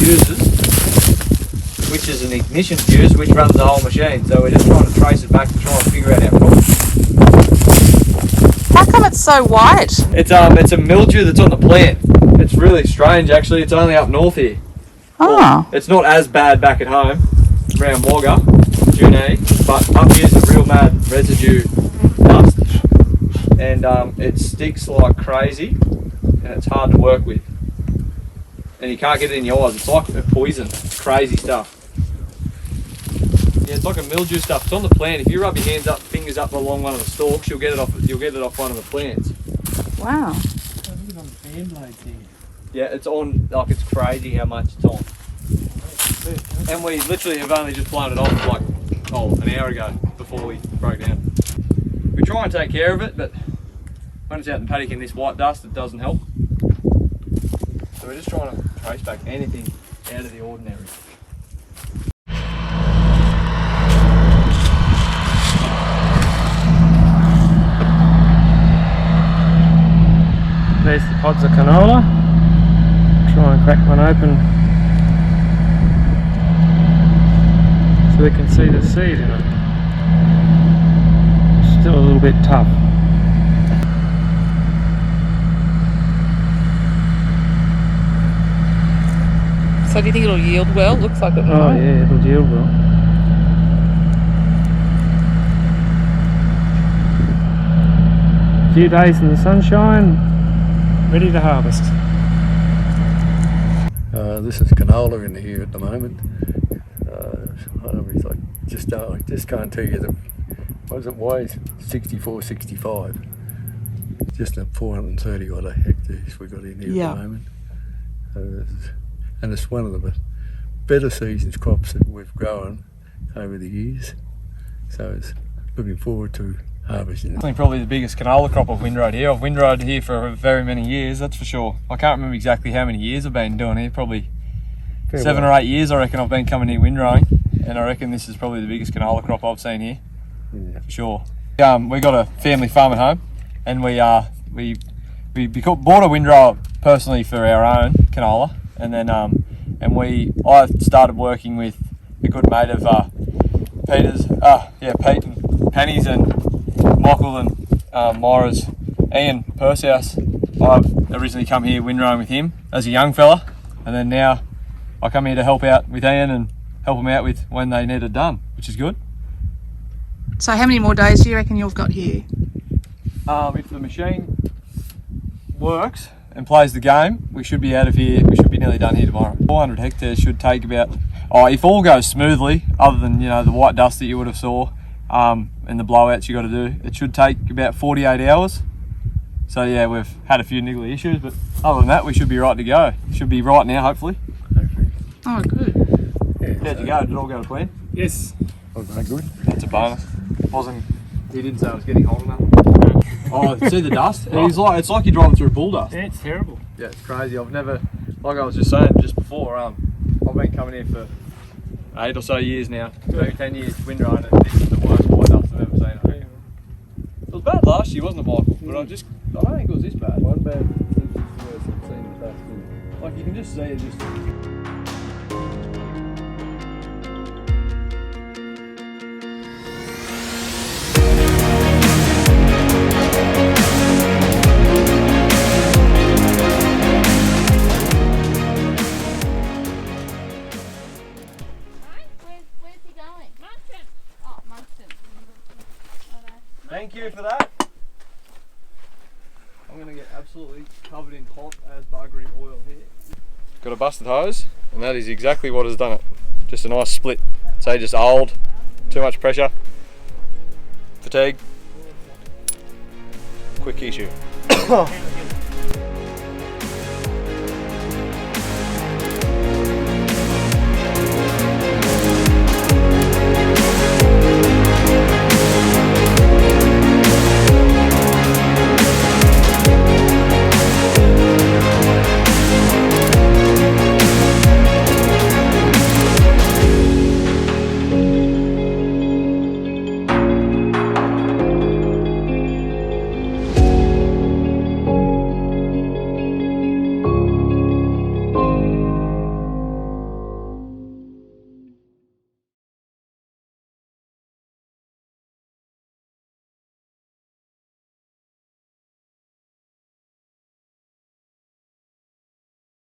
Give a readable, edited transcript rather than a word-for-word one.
fuses, which is an ignition fuse which runs the whole machine. So we're just trying to trace it back to try and figure out our problem. How come it's so white? It's a mildew that's on the plant. It's really strange actually. It's only up north here. Oh. Well, it's not as bad back at home around Wagga, Junee, but up here's a real mad residue dust, and it sticks like crazy, and it's hard to work with. And you can't get it in your eyes. It's like a poison. It's crazy stuff. Yeah, it's like a mildew stuff. It's on the plant. If you rub your fingers up along one of the stalks, you'll get it off one of the plants. Wow. Yeah, it's on. Like, it's crazy how much it's on. And we literally have only just blown it off like an hour ago before we broke down. We try and take care of it, but when it's out in the paddock in this white dust, it doesn't help. So we're just trying to trace back anything out of the ordinary. There's the pods of canola. Try and crack one open so we can see the seed in it. Still a little bit tough. So do you think it'll yield well? Looks like it might. Oh yeah, it'll yield well. A few days in the sunshine, ready to harvest. This is canola in here at the moment. I just can't tell you what it weighs, 64, 65. Just at 430 odd hectares we got in here at the moment. And it's one of the better seasons crops that we've grown over the years. So it's looking forward to harvesting. I think probably the biggest canola crop I've windrowed here. I've windrowed here for very many years, that's for sure. I can't remember exactly how many years I've been doing here, probably 7 or 8 years I reckon I've been coming here windrowing, and I reckon this is probably the biggest canola crop I've seen here, for sure. We got a family farm at home, and we bought a windrower personally for our own canola, and then I started working with a good mate of Peter's, Pete and Penny's and Michael and Myra's, Ian Perseus. I originally come here windrowing with him as a young fella, and then now I come here to help out with Ian and help them out with when they need it done, which is good. So how many more days do you reckon you've got here? If the machine works and plays the game, we should be out of here. We should be nearly done here tomorrow. 400 hectares should take about, if all goes smoothly, other than the white dust that you would have saw and the blowouts you got to do, it should take about 48 hours. So yeah, we've had a few niggly issues, but other than that, we should be right to go. Should be right now, hopefully. Oh, good. How'd you go? Did it all go to plan? Yes. Okay, good. That's a bonus. He didn't say it was getting hot enough. Oh, see the dust? It's like you're driving through bull dust. Yeah, it's terrible. Yeah, it's crazy. I've never, like I was just saying just before, I've been coming here for 8 or so years now, maybe 10 years windrowing, and this is the worst white dust I've ever seen. I think. It was bad last year, wasn't it, Michael? But I don't think it was this bad. One bad thing is worse than seeing the dust in. Like you can just see it just. Thank you for that. I'm going to get absolutely covered in hot as buggery oil here. Got a busted hose, and that is exactly what has done it. Just a nice split. Say just old, too much pressure, fatigue, quick issue.